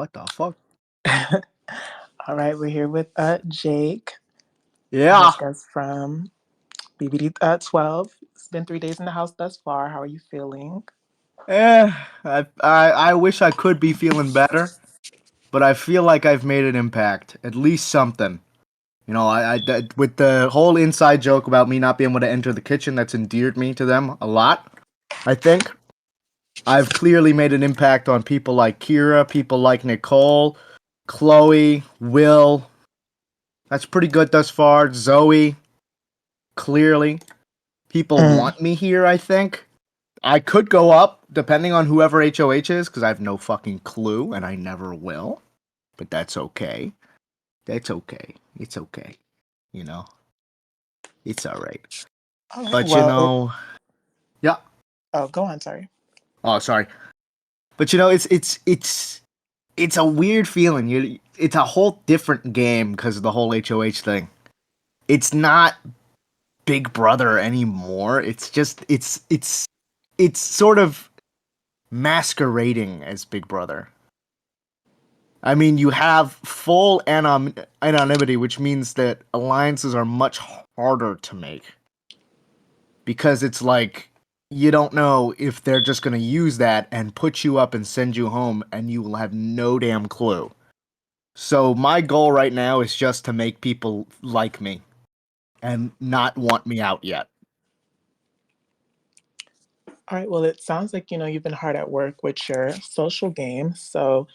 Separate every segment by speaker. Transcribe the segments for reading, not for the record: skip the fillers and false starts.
Speaker 1: What the fuck?
Speaker 2: All right, we're here with Jake,
Speaker 1: Yeah.
Speaker 2: podcast from BBD12. It's been 3 days in the house thus far. How are you feeling?
Speaker 1: Eh, I wish I could be feeling better, but I feel like I've made an impact. At least something. With the whole inside joke about me not being able to enter the kitchen, that's endeared me to them a lot. I think I've clearly made an impact on people like Kira, people like Nicole, Chloe, Will. That's pretty good thus far. Zoe, clearly. People
Speaker 2: Mm.
Speaker 1: want me here, I think. I could go up, depending on whoever HOH is, because I have no fucking clue, and I never will. But that's okay. That's okay. It's okay. You know? It's alright.
Speaker 2: All right,
Speaker 1: But yeah.
Speaker 2: oh, go on, sorry.
Speaker 1: Oh, sorry. But it's a weird feeling. It's a whole different game because of the whole HOH thing. It's not Big Brother anymore. It's sort of masquerading as Big Brother. I mean, you have full anonymity, which means that alliances are much harder to make. Because it's like, you don't know if they're just going to use that and put you up and send you home, and you will have no damn clue. So, my goal right now is just to make people like me and not want me out yet.
Speaker 2: All right, well, it sounds like you've been hard at work with your social game. So,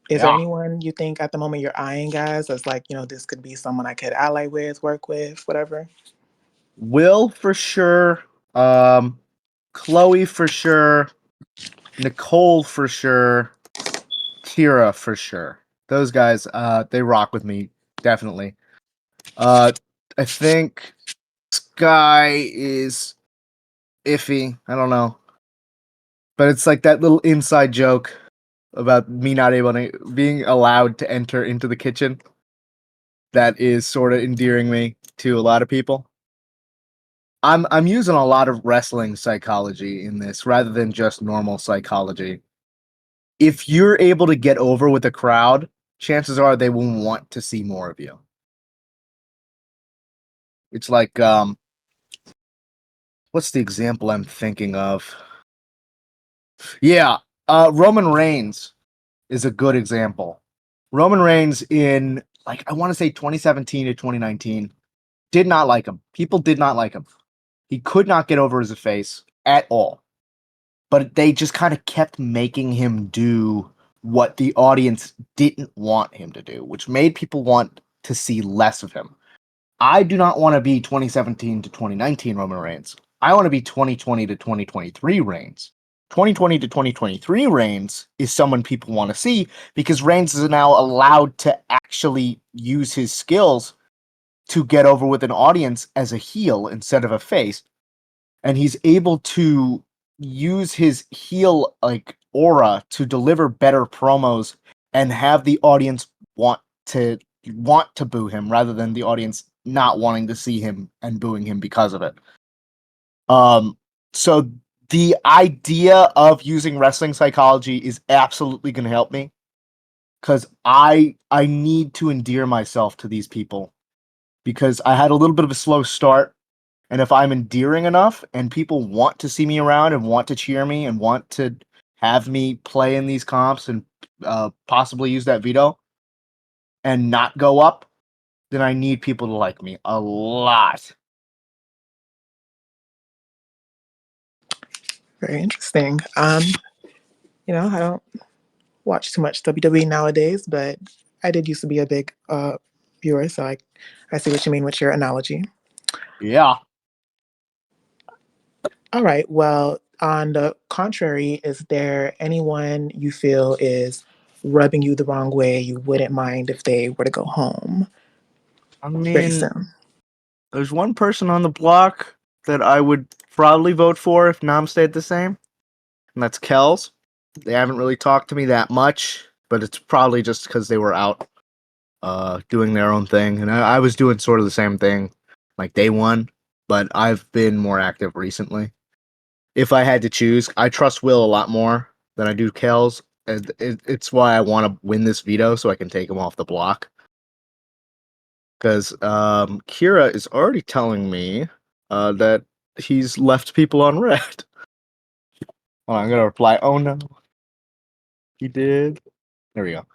Speaker 2: is there
Speaker 1: Yeah.
Speaker 2: anyone you think at the moment you're eyeing as like, this could be someone I could ally with, work with, whatever?
Speaker 1: Will for sure. Chloe for sure. Nicole for sure. Kira for sure. Those guys, they rock with me, definitely. Uh, I think Sky is iffy. I don't know, but it's like that little inside joke about me not able to being allowed to enter into the kitchen. That is sort of endearing me to a lot of people. I'm using a lot of wrestling psychology in this rather than just normal psychology. If you're able to get over with a crowd, chances are they will want to see more of you. It's like what's the example I'm thinking of? Yeah, Roman Reigns is a good example. Roman Reigns in like I want to say 2017 to 2019 did not like him. People did not like him. He could not get over his face at all. But they just kind of kept making him do what the audience didn't want him to do, which made people want to see less of him. I do not want to be 2017 to 2019 Roman Reigns. I want to be 2020 to 2023 Reigns. 2020 to 2023 Reigns is someone people want to see because Reigns is now allowed to actually use his skills to get over with an audience as a heel instead of a face. And he's able to use his heel like aura to deliver better promos and have the audience to want to boo him rather than the audience not wanting to see him and booing him because of it. So the idea of using wrestling psychology is absolutely going to help me because I need to endear myself to these people because I had a little bit of a slow start. And if I'm endearing enough and people want to see me around and want to cheer me and want to have me play in these comps and possibly use that veto and not go up, then I need people to like me a lot.
Speaker 2: Very interesting. I don't watch too much WWE nowadays, but I did used to be a big viewer, so I see what you mean with your analogy.
Speaker 1: Yeah.
Speaker 2: All right. Well, on the contrary, is there anyone you feel is rubbing you the wrong way you wouldn't mind if they were to go home
Speaker 1: I
Speaker 2: very
Speaker 1: mean,
Speaker 2: soon?
Speaker 1: there's one person on the block that I would probably vote for if Nam stayed the same, and that's Kells. They haven't really talked to me that much, but it's probably just because they were out doing their own thing. And I was doing sort of the same thing like day one, but I've been more active recently. If I had to choose, I trust Will a lot more than I do Kells, It's why I want to win this veto so I can take him off the block. Because Kira is already telling me that he's left people on red. Hold on, I'm gonna reply. Oh no, he did. There we go.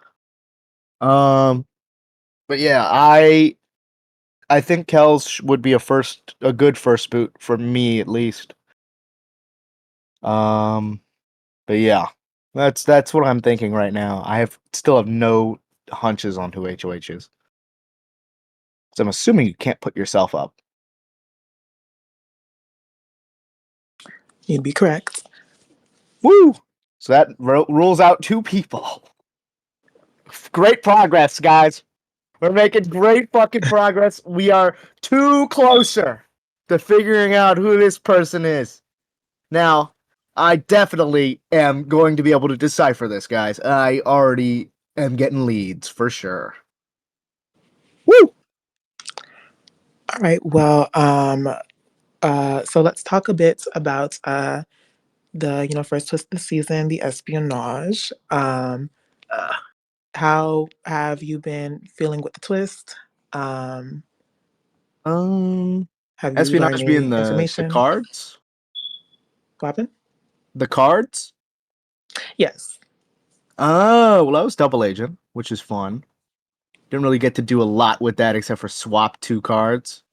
Speaker 1: But yeah, I think Kells would be a good first boot for me at least. But yeah, that's what I'm thinking right now. Still have no hunches on who HOH is. So I'm assuming you can't put yourself up.
Speaker 2: You'd be correct.
Speaker 1: Woo! So that rules out 2 people. Great progress, guys. We're making great fucking progress. We are 2 closer to figuring out who this person is. Now, I definitely am going to be able to decipher this, guys. I already am getting leads for sure. Woo!
Speaker 2: All right. Well, so let's talk a bit about the first twist of the season, the espionage.
Speaker 1: Uh,
Speaker 2: How have you been feeling with the twist? Um,
Speaker 1: um,
Speaker 2: have you learned
Speaker 1: espionage being
Speaker 2: any
Speaker 1: the
Speaker 2: information?
Speaker 1: cards,
Speaker 2: What happened?
Speaker 1: the cards.
Speaker 2: Yes.
Speaker 1: Oh, well, I was double agent, which is fun. Didn't really get to do a lot with that except for swap 2 cards.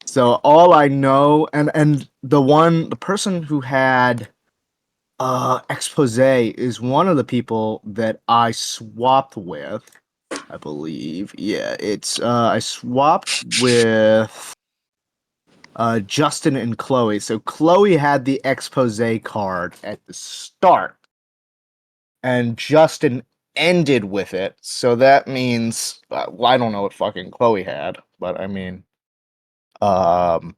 Speaker 1: So all I know, and the person who had expose is one of the people that I swapped with, I believe. Yeah, it's I swapped with Justin and Chloe. So Chloe had the expose card at the start, and Justin ended with it. So that means well, I don't know what fucking Chloe had, but I mean, um,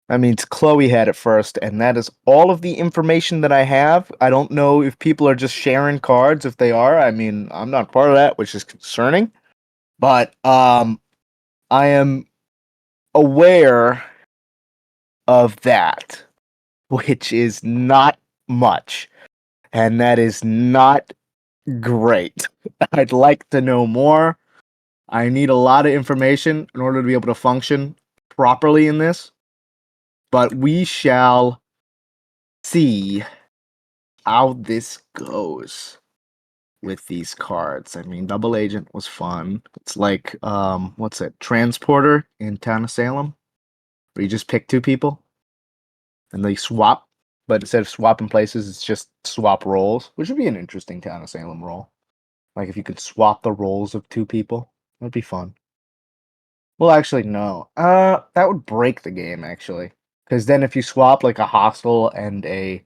Speaker 1: that means Chloe had it first, and that is all of the information that I have. I don't know if people are just sharing cards. If they are, I mean, I'm not part of that, which is concerning. But I am aware of that, which is not much, and that is not great. I'd like to know more. I need a lot of information in order to be able to function properly in this, but we shall see how this goes with these cards. I mean, Double Agent was fun. It's like what's it? Transporter in Town of Salem, where you just pick 2 people and they swap, but instead of swapping places, it's just swap roles, which would be an interesting Town of Salem role. Like if you could swap the roles of 2 people, that'd be fun. Well, actually, no. That would break the game actually, because then if you swap like a hostile and a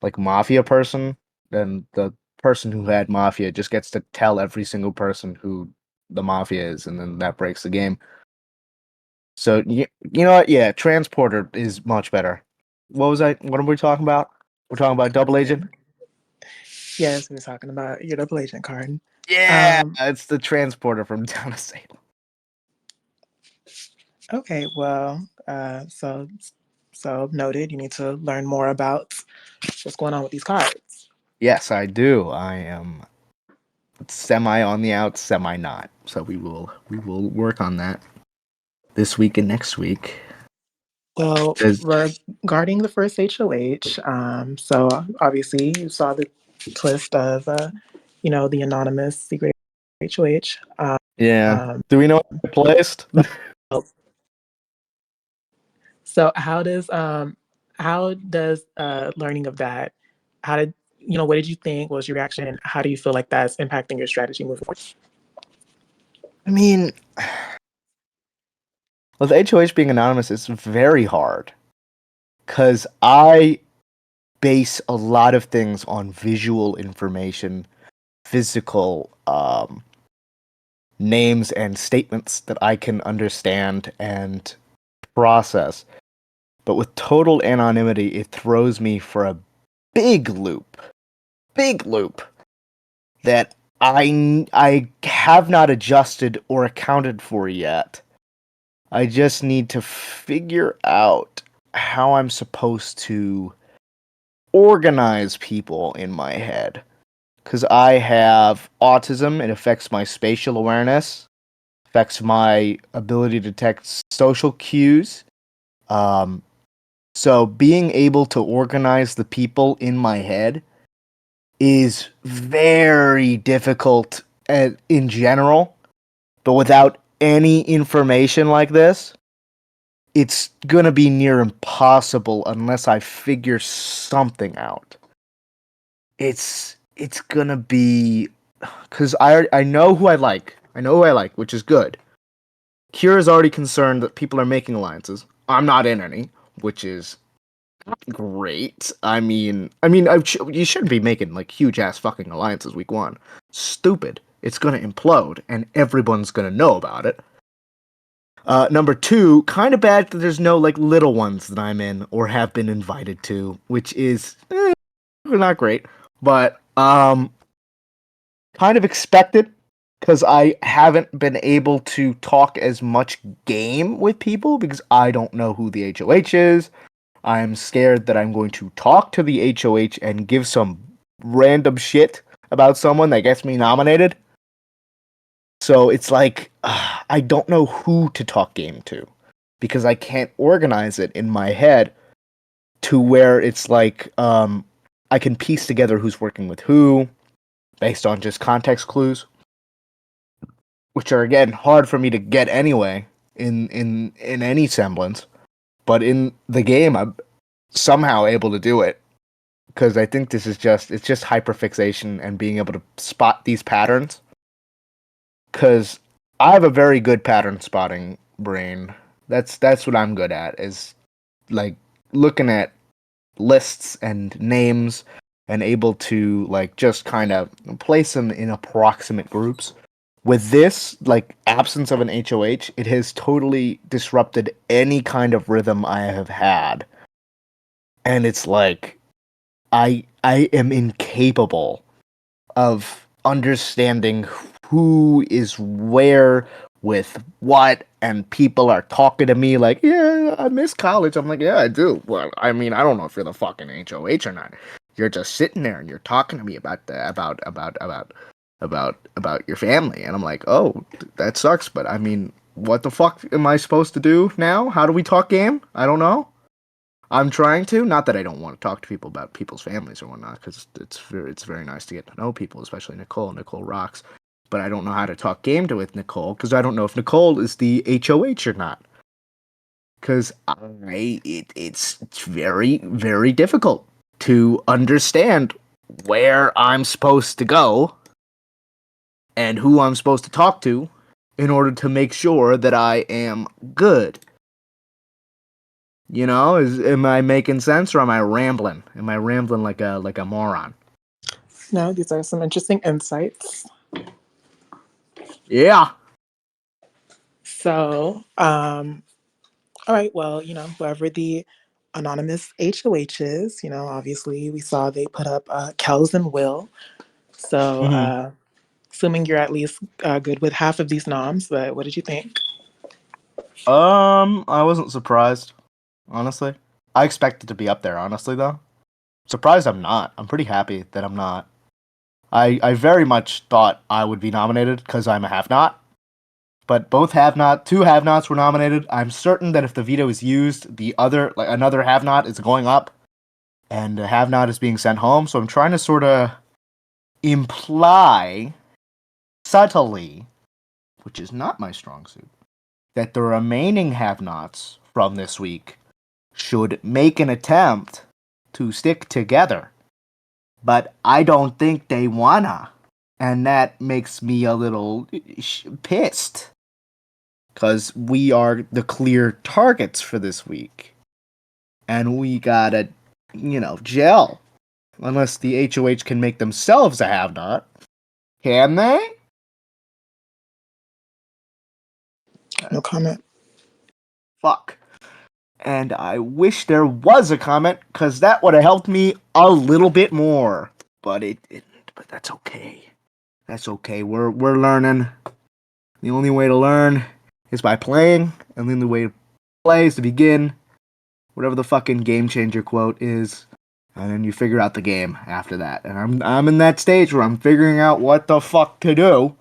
Speaker 1: like mafia person, then the person who had mafia just gets to tell every single person who the mafia is, and then that breaks the game. So you know what? Yeah, transporter is much better. What are we talking about? We're talking about double agent.
Speaker 2: Yes, we were talking about your double agent card.
Speaker 1: Yeah,
Speaker 2: Um,
Speaker 1: it's the transporter from Town of Salem.
Speaker 2: okay, well, so noted. You need to learn more about what's going on with these cards.
Speaker 1: Yes, I do. I am semi on the out, semi not. So we will work on that this week and next week.
Speaker 2: Well,
Speaker 1: 'Cause-
Speaker 2: regarding the first HOH, so obviously you saw the twist of, the anonymous secret HOH.
Speaker 1: yeah.
Speaker 2: Um,
Speaker 1: Do we know what I placed?
Speaker 2: so how does learning of that, how did what did you think? What was your reaction? And how do you feel like that's impacting your strategy moving forward?
Speaker 1: I mean, with HOH being anonymous, it's very hard because I base a lot of things on visual information, physical names and statements that I can understand and process. But with total anonymity, it throws me for a big loop, big loop that I have not adjusted or accounted for yet. I just need to figure out how I'm supposed to organize people in my head. Because I have autism, it affects my spatial awareness, affects my ability to detect social cues. Um, so being able to organize the people in my head is very difficult in general, but without any information like this, it's gonna be near impossible unless I figure something out. It's gonna be because I know who I like. I know who I like, which is good. Kira's already concerned that people are making alliances. I'm not in any, which is great. You shouldn't be making like huge ass fucking alliances week one. Stupid. It's gonna implode, and everyone's gonna know about it. Number two, kind of bad that there's no like little ones that I'm in or have been invited to, which is not great, but kind of expected because I haven't been able to talk as much game with people because I don't know who the HOH is. I'm scared that I'm going to talk to the HOH and give some random shit about someone that gets me nominated. So it's like, I don't know who to talk game to because I can't organize it in my head to where it's like, I can piece together who's working with who based on just context clues, which are again hard for me to get anyway in any semblance. But in the game, I'm somehow able to do it because I think this is just hyperfixation and being able to spot these patterns. Because I have a very good pattern spotting brain. That's what I'm good at is like looking at lists and names and able to like just kind of place them in approximate groups. With this like absence of an HOH, it has totally disrupted any kind of rhythm I have had. And it's like I am incapable of understanding who is where with what, and people are talking to me like, yeah, I miss college. I'm like, yeah, I do. Well, I mean, I don't know if you're the fucking HOH or not. You're just sitting there and you're talking to me about about your family, and I'm like, oh, that sucks. But I mean, what the fuck am I supposed to do now? How do we talk game? I don't know. I'm trying to. Not that I don't want to talk to people about people's families or whatnot, because it's very nice to get to know people, especially Nicole. Nicole rocks, but I don't know how to talk game to with Nicole because I don't know if Nicole is the HOH or not. Because it's very difficult to understand where I'm supposed to go and who I'm supposed to talk to in order to make sure that I am good. You know, am I making sense or am I rambling? Am I rambling like a moron?
Speaker 2: No, these are some interesting insights.
Speaker 1: Yeah.
Speaker 2: So, all right, well, whoever the anonymous HOH is, obviously we saw they put up Kels and Will. So,
Speaker 1: Hmm.
Speaker 2: assuming you're at least good with half of these noms, but what did you think?
Speaker 1: I wasn't surprised, honestly. I expected to be up there, honestly though. Surprised I'm not. I'm pretty happy that I'm not. I very much thought I would be nominated because I'm a have not. But two have nots were nominated. I'm certain that if the veto is used, the other like another have not is going up and a have not is being sent home. So I'm trying to sort of imply subtly, which is not my strong suit, that the remaining have nots from this week should make an attempt to stick together. But I don't think they wanna. And that makes me a little pissed. Because we are the clear targets for this week. And we gotta, gel. Unless the HOH can make themselves a have not. Can they?
Speaker 2: No comment.
Speaker 1: Fuck. And I wish there was a comment, because that would have helped me a little bit more. But it didn't. But that's okay. That's okay. We're learning. The only way to learn is by playing, and the only way to play is to begin. Whatever the fucking game changer quote is. and then you figure out the game after that. And I'm in that stage where I'm figuring out what the fuck to do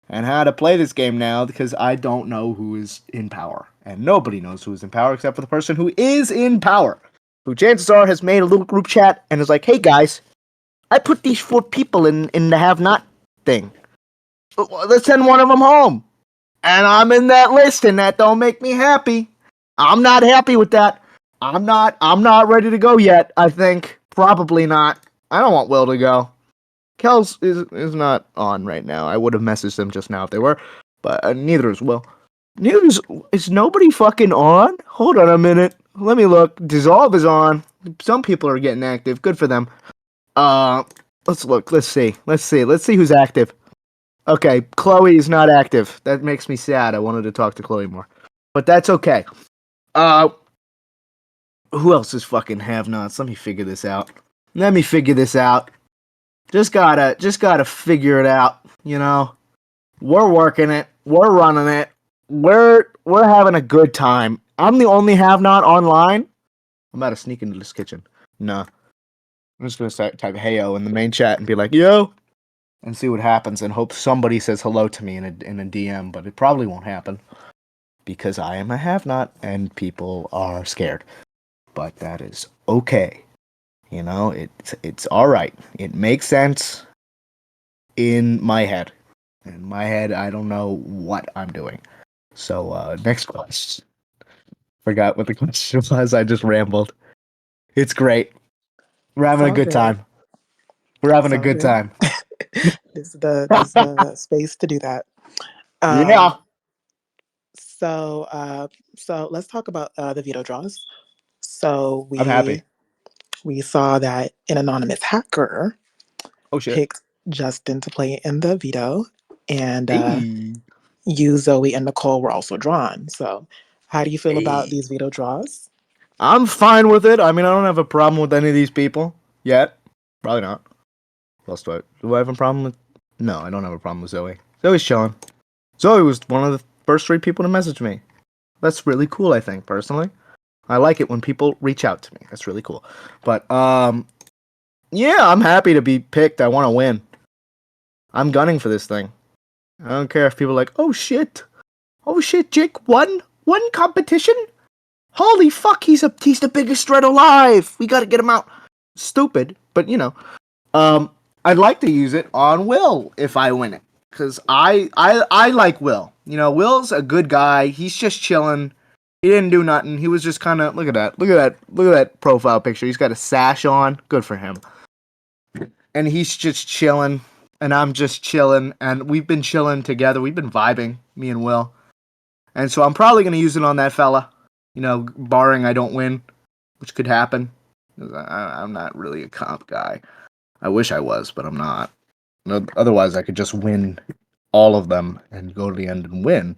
Speaker 1: and how to play this game now because I don't know who is in power. And nobody knows who is in power except for the person who is in power, who chances are has made a little group chat and is like, hey guys, I put these 4 people in the have not thing. Let's send one of them home. And I'm in that list, and that don't make me happy. I'm not happy with that. I'm not ready to go yet, I think. Probably not. I don't want Will to go. Kels is not on right now. I would have messaged them just now if they were, but neither is Will. Neither is nobody fucking on? Hold on a minute. Let me look. Dissolve is on. Some people are getting active. Good for them. Let's look. Let's see. Let's see who's active. Okay, Chloe is not active. That makes me sad. I wanted to talk to Chloe more. But that's okay. Uh who else is fucking have-nots? Let me figure this out. Just gotta figure it out, you know. We're working it. We're running it. We're having a good time. I'm the only have-not online. I'm about to sneak into this kitchen. No. I'm just gonna type heyo in the main chat and be like, yo, and see what happens and hope somebody says hello to me in a DM, but it probably won't happen because I am a have-not and people are scared. But that is okay. You know, it's all right. It makes sense in my head. In my head, I don't know what I'm doing. So, next question. Forgot what the question was. I just rambled. It's great. We're
Speaker 2: It's
Speaker 1: having a
Speaker 2: all
Speaker 1: good
Speaker 2: good.
Speaker 1: time. We're having
Speaker 2: It's
Speaker 1: a
Speaker 2: all
Speaker 1: good
Speaker 2: good.
Speaker 1: time.
Speaker 2: This is the space to do that.
Speaker 1: Yeah,
Speaker 2: Um, so so let's talk about the veto draws. So
Speaker 1: I'm happy.
Speaker 2: we saw that an anonymous hacker
Speaker 1: Oh shit.
Speaker 2: picked Justin to play in the veto, and
Speaker 1: Hey.
Speaker 2: you, Zoe, and Nicole were also drawn. So how do you feel about
Speaker 1: Hey.
Speaker 2: these veto draws?
Speaker 1: I'm fine with it. I mean, I don't have a problem with any of these people yet. Probably not. What else do I have a problem with? No, I don't have a problem with Zoe. Zoe's chilling. Zoe was one of the first 3 people to message me. That's really cool, I think, personally. I like it when people reach out to me. That's really cool. But yeah, I'm happy to be picked. I want to win. I'm gunning for this thing. I don't care if people are like, "Oh shit. Oh shit, Jake won one competition? Holy fuck, he's the biggest threat alive. We got to get him out." Stupid, but you know. Um, I'd like to use it on Will if I win it, because I like Will. You know, Will's a good guy. He's just chilling. He didn't do nothing. He was just kind of look at that profile picture. He's got a sash on. Good for him. And he's just chilling, and I'm just chilling, and we've been chilling together. We've been vibing, me and Will. And so I'm probably gonna use it on that fella. You know, barring I don't win, which could happen. 'Cause I'm not really a comp guy. I wish I was, but I'm not. Otherwise, I could just win all of them and go to the end and win,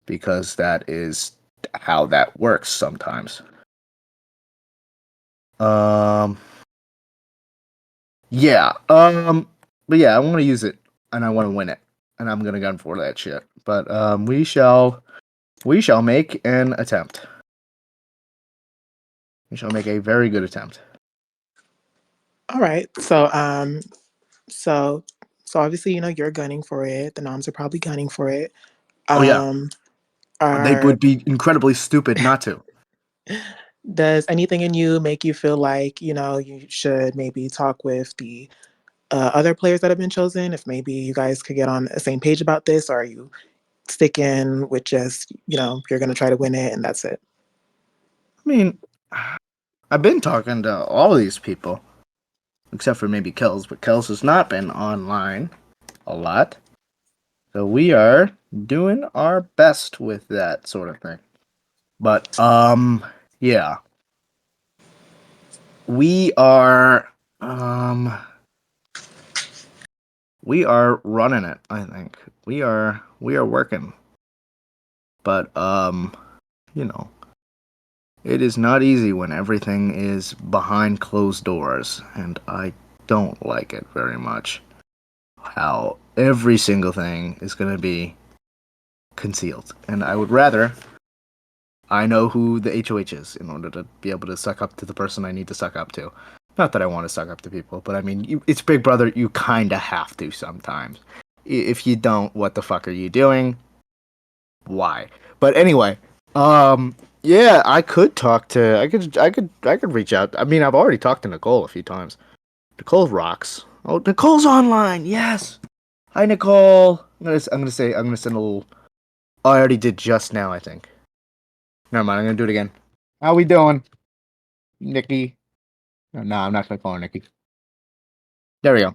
Speaker 1: because that is how that works sometimes. Um, yeah. But yeah, I want to use it and I want to win it, and I'm gonna gun for that shit. But we shall make an attempt. We shall make a very good attempt.
Speaker 2: All right. So so obviously, you know, you're gunning for it. The noms are probably gunning for it.
Speaker 1: Oh yeah,
Speaker 2: Um,
Speaker 1: they
Speaker 2: are
Speaker 1: would be incredibly stupid not to.
Speaker 2: does anything in you make you feel like, you know, you should maybe talk with the other players that have been chosen? If maybe you guys could get on the same page about this, or are you sticking with just, you know, you're gonna try to win it and that's it?
Speaker 1: I mean, I've been talking to all of these people, except for maybe Kells, but Kells has not been online a lot. So we are doing our best with that sort of thing. But yeah. We are um we are running it, I think. We are working. But you know, it is not easy when everything is behind closed doors, and I don't like it very much. How every single thing is going to be concealed. And I would rather I know who the HOH is in order to be able to suck up to the person I need to suck up to. Not that I want to suck up to people, but I mean, it's Big Brother. You kind of have to sometimes. If you don't, what the fuck are you doing? Why? But anyway, yeah, I could talk to. I could reach out. I mean, I've already talked to Nicole a few times. Nicole rocks. Oh, Nicole's online. Yes. Hi, Nicole. I'm gonna send a little. Oh, I already did just now. I think. Never mind. I'm gonna do it again. How we doing, Nikki? No, I'm not gonna call her Nikki. There we go.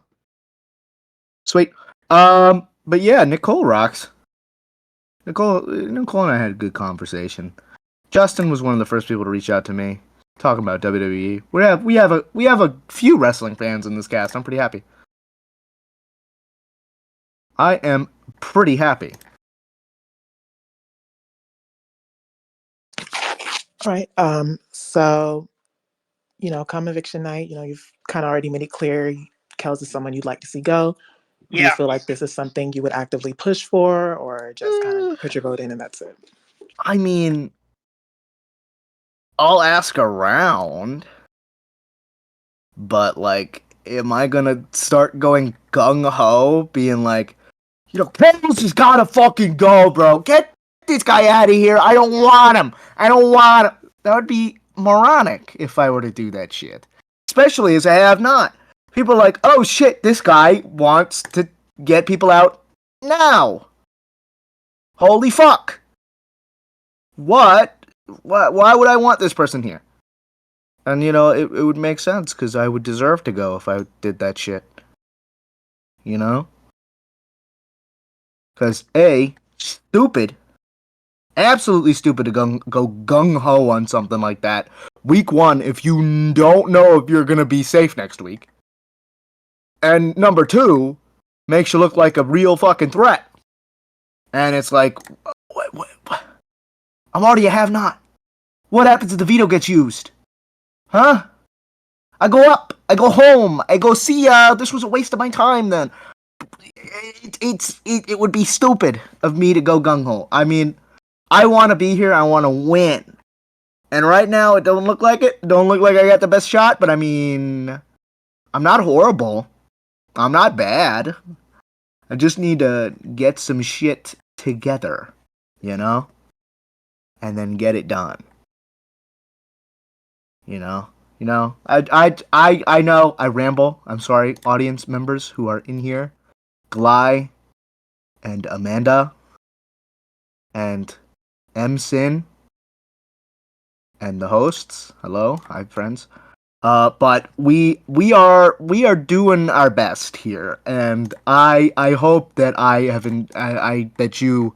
Speaker 1: Sweet. But yeah, Nicole rocks. Nicole and I had a good conversation. Justin was one of the first people to reach out to me, talking about WWE. We have a few wrestling fans in this cast. I'm pretty happy. I am pretty happy.
Speaker 2: All right. So, come eviction night, you've kind of already made it clear Kels is someone you'd like to see go. Do you
Speaker 1: Yeah.
Speaker 2: feel like this is something you would actively push for or just kind of
Speaker 1: Uh,
Speaker 2: put your vote in and that's it?
Speaker 1: I mean, I'll ask around, but like, am I gonna start going gung ho, being like, Pebbles has gotta fucking go, bro. Get this guy out of here. I don't want him. I don't want him. That would be moronic if I were to do that shit. Especially as I have not. People are like, oh shit, this guy wants to get people out now. Holy fuck. What? Why would I want this person here? And it would make sense because I would deserve to go if I did that shit. You know? Because A, stupid. Absolutely stupid to go gung ho on something like that. Week one, if you don't know if you're gonna be safe next week. And number two, makes you look like a real fucking threat. And it's like, what? I'm already a have not. What happens if the veto gets used? Huh? I go up. I go home. I go, see ya. This was a waste of my time then. It would be stupid of me to go gung ho. I mean, I want to be here. I want to win. And right now, it don't look like it. Don't look like I got the best shot. But I mean, I'm not horrible. I'm not bad. I just need to get some shit together, you know, and then get it done. You know, I know I ramble. I'm sorry, audience members who are in here, Gly and Amanda and M Sin and the hosts. Hello, hi friends. But we are doing our best here, and I hope that I haven't I that you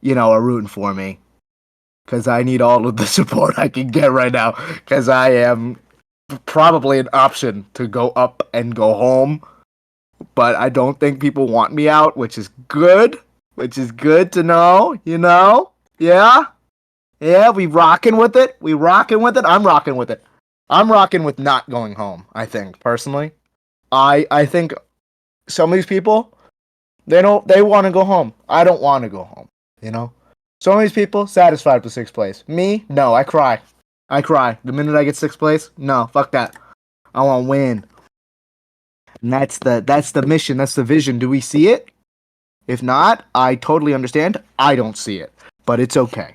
Speaker 1: know are rooting for me, because I need all of the support I can get right now, because I am probably an option to go up and go home, but I don't think people want me out, which is good, to know, yeah. Yeah, we rocking with it. We rocking with it. I'm rocking with it. I'm rocking with not going home, I think, personally. I think some of these people, they want to go home. I don't want to go home, you know? Some of these people satisfied with sixth place. Me? No, I cry. I cry. The minute I get sixth place, no, fuck that. I want to win. And that's the mission, that's the vision. Do we see it? If not, I totally understand. I don't see it. But it's okay.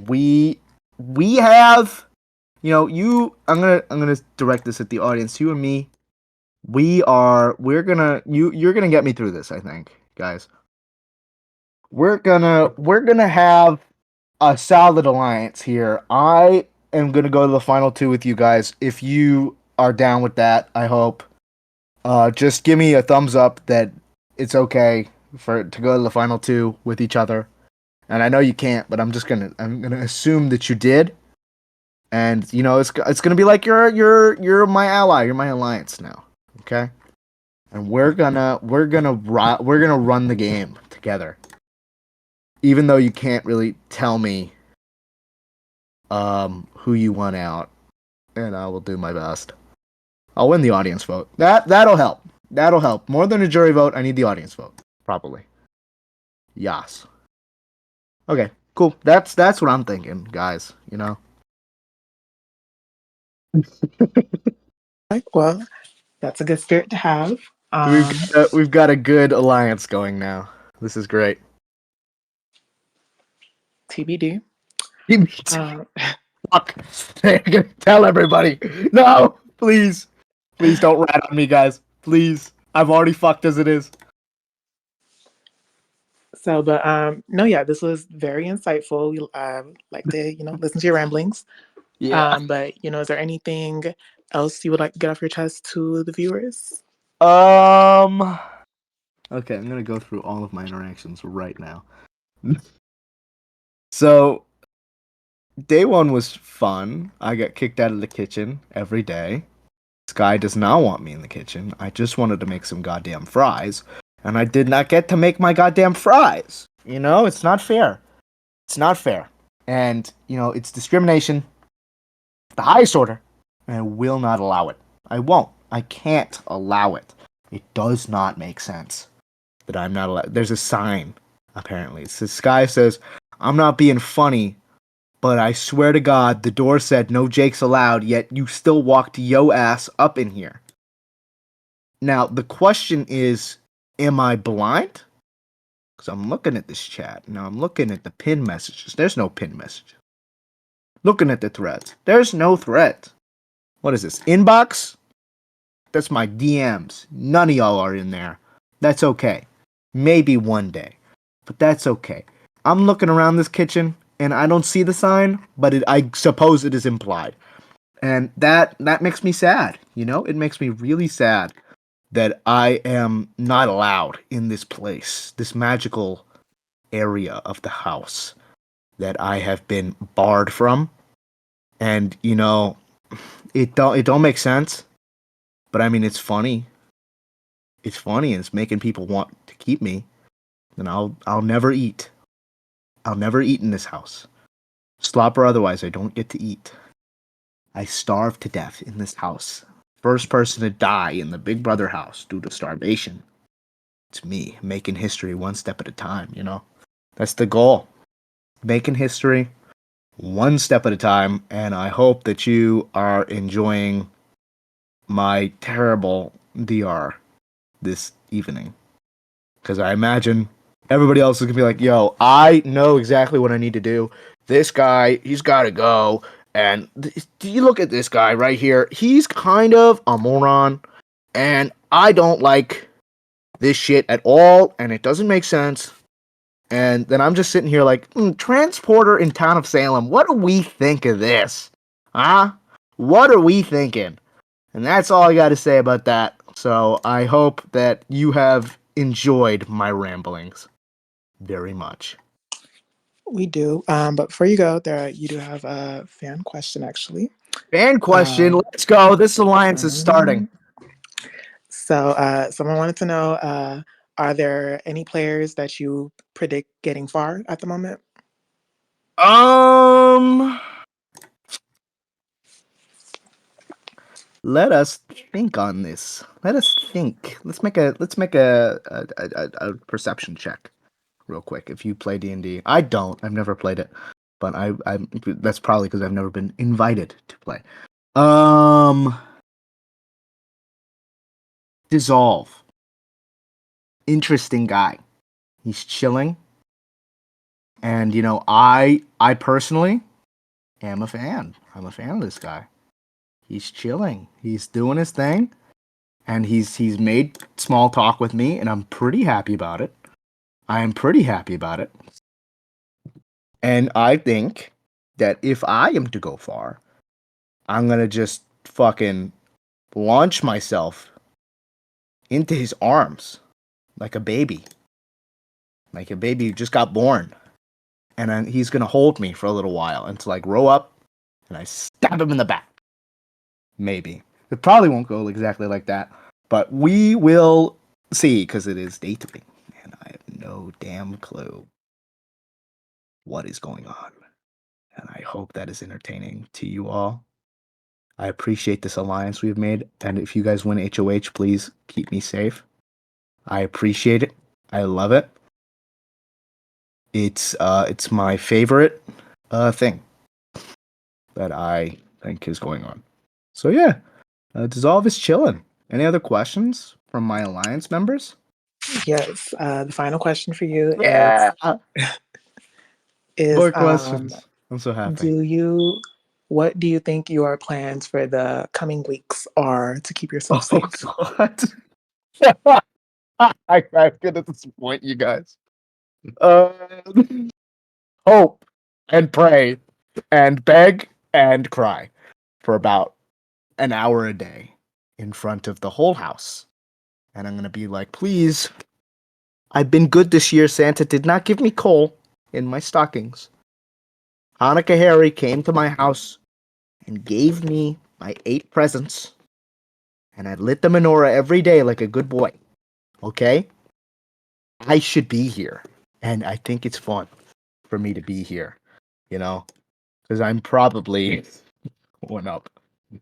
Speaker 1: We we have I'm gonna direct this at the audience. You and me, you're gonna get me through this, I think, guys. We're gonna have a solid alliance here. I am gonna go to the final two with you guys. If you are down with that, I hope. Just give me a thumbs up that it's okay to go to the final two with each other. And I know you can't, but I'm gonna assume that you did. And it's gonna be like you're my ally, you're my alliance now, okay? And we're gonna run the game together, even though you can't really tell me who you want out, and I will do my best. I'll win the audience vote. That'll help. That'll help more than a jury vote. I need the audience vote, probably. Yes. Okay. Cool. That's what I'm thinking, guys.
Speaker 2: Like, well, that's a good spirit to have.
Speaker 1: We've
Speaker 2: Um,
Speaker 1: we've got a good alliance going now. This is great.
Speaker 2: TBD. Uh,
Speaker 1: Fuck. They're gonna tell everybody. No, please. Please don't rat on me, guys. Please. I've already fucked as it is.
Speaker 2: so, but no, yeah, this was very insightful. We like to, listen to your ramblings.
Speaker 1: Yeah.
Speaker 2: But is there anything else you would like to get off your chest to the viewers?
Speaker 1: Um. Okay, I'm gonna go through all of my interactions right now. So, day one was fun. I got kicked out of the kitchen every day. Sky does not want me in the kitchen. I just wanted to make some goddamn fries, and I did not get to make my goddamn fries. It's not fair. It's not fair. And, it's discrimination, the highest order, and I will not allow it. I won't. I can't allow it. It does not make sense that I'm not allowed. There's a sign, apparently. This guy says, I'm not being funny, but I swear to God, the door said no Jakes allowed, yet you still walked yo ass up in here. Now, the question is, am I blind? Because I'm looking at this chat. Now, I'm looking at the pin messages. There's no pin message. Looking at the threads. There's no thread. What is this? Inbox? That's my DMs. None of y'all are in there. That's okay. Maybe one day. But that's okay. I'm looking around this kitchen and I don't see the sign, but I suppose it is implied. And that makes me sad, It makes me really sad that I am not allowed in this place, this magical area of the house that I have been barred from. And it don't make sense, but I mean it's funny. It's funny and it's making people want to keep me. And I'll never eat. I'll never eat in this house. Slop or otherwise, I don't get to eat. I starve to death in this house. First person to die in the Big Brother house due to starvation. It's me making history one step at a time, That's the goal. Making history one step at a time, and I hope that you are enjoying my terrible DR this evening. Because I imagine everybody else is going to be like, yo, I know exactly what I need to do. This guy, he's got to go. And do you look at this guy right here? He's kind of a moron. And I don't like this shit at all. And it doesn't make sense. And then I'm just sitting here like, transporter in town of Salem. What do we think of this? Huh? What are we thinking? And that's all I got to say about that. So I hope that you have enjoyed my ramblings very much.
Speaker 2: We do. But before you go, you do have a fan question actually.
Speaker 1: Fan question.
Speaker 2: Um,
Speaker 1: Let's go. This alliance is starting.
Speaker 2: mhm. So, someone wanted to know, are there any players that you predict getting far at the moment?
Speaker 1: Um, let us think on this. Let us think. Let's make a perception check real quick. If you play D&D, I don't. I've never played it, but I that's probably because I've never been invited to play. Um, Dissolve. Interesting guy. He's chilling, and I personally am a fan. I'm a fan of this guy. He's chilling. He's doing his thing, and he's made small talk with me, and I'm pretty happy about it. I am pretty happy about it, and I think that if I am to go far, I'm gonna just fucking launch myself into his arms like a baby, who just got born, and then he's gonna hold me for a little while until I grow up, and I stab him in the back. Maybe it probably won't go exactly like that, but we will see because it is day 3, and I have no damn clue what is going on. And I hope that is entertaining to you all. I appreciate this alliance we've made, and if you guys win HOH, please keep me safe. I appreciate it. I love it. It's my favorite thing that I think is going on. So yeah, Dissolve is chilling. Any other questions from my alliance members?
Speaker 2: Yes. The final question for you
Speaker 1: Yeah.
Speaker 2: is
Speaker 1: More questions. I'm so happy.
Speaker 2: do you what do you think your plans for the coming weeks are to keep yourself
Speaker 1: Oh
Speaker 2: safe?
Speaker 1: God. I'm gonna disappoint you guys. Uh, hope and pray and beg and cry for about an hour a day in front of the whole house. And I'm gonna be like, please, I've been good this year. Santa did not give me coal in my stockings. Hanukkah Harry came to my house and gave me my 8 presents, and I lit the menorah every day like a good boy. Okay? I should be here, and I think it's fun for me to be here, you know? Because I'm probably one up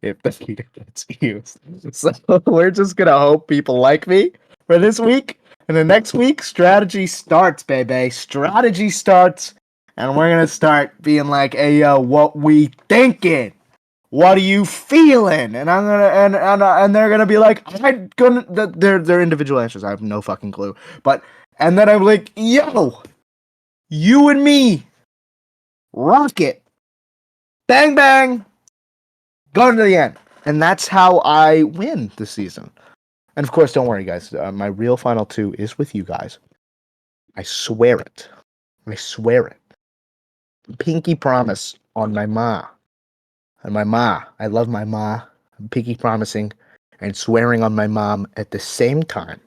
Speaker 1: if the heater gets used. So we're just gonna hope people like me for this week. And the next week, strategy starts, baby. Strategy starts, and we're gonna start being like, "Hey, yo, what we thinking? What are you feeling?" And I'm gonna and they're gonna be like, "I'm gonna." Their individual answers. I have no fucking clue. But and then I'm like, "Yo, you and me, rock it, bang bang." Going to the end. And that's how I win the season. And of course, don't worry, guys. My real final 2 is with you guys. I swear it. I swear it. Pinky promise on my ma. And my ma. I love my ma. I'm pinky promising and swearing on my mom at the same time.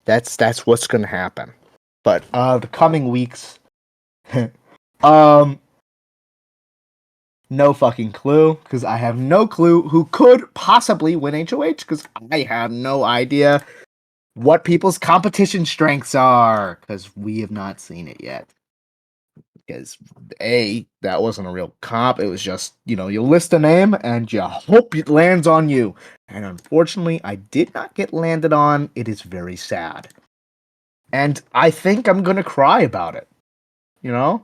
Speaker 1: That's what's gonna happen. But the coming weeks, um, no fucking clue, because I have no clue who could possibly win HOH, because I have no idea what people's competition strengths are, because we have not seen it yet. Because that wasn't a real comp. It was just, you list a name and you hope it lands on you. And unfortunately, I did not get landed on. It is very sad. And I think I'm gonna cry about it. You know?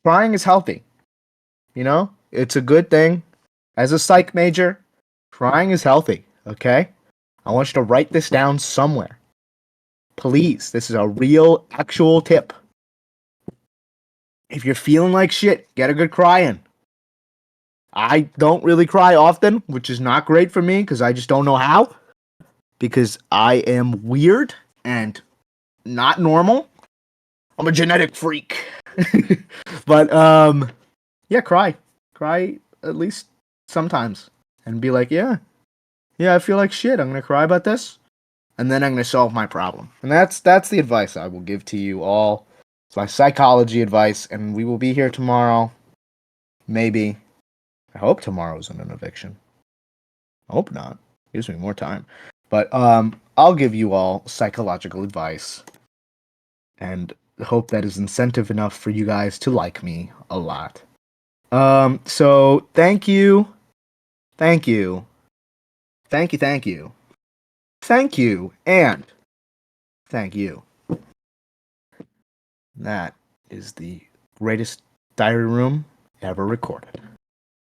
Speaker 1: Crying is healthy. It's a good thing. As a psych major, crying is healthy, okay? I want you to write this down somewhere. Please, this is a real, actual tip. If you're feeling like shit, get a good cry in. I don't really cry often, which is not great for me because I just don't know how. Because I am weird and not normal. I'm a genetic freak. But yeah, cry. Cry at least sometimes. And be like, yeah, I feel like shit. I'm gonna cry about this. And then I'm gonna solve my problem. And that's the advice I will give to you all. It's my psychology advice, and we will be here tomorrow. Maybe. I hope tomorrow isn't an eviction. I hope not. Gives me more time. But I'll give you all psychological advice and hope that is incentive enough for you guys to like me a lot. So thank you. Thank you. Thank you, thank you. Thank you, and thank you. That is the greatest diary room ever recorded.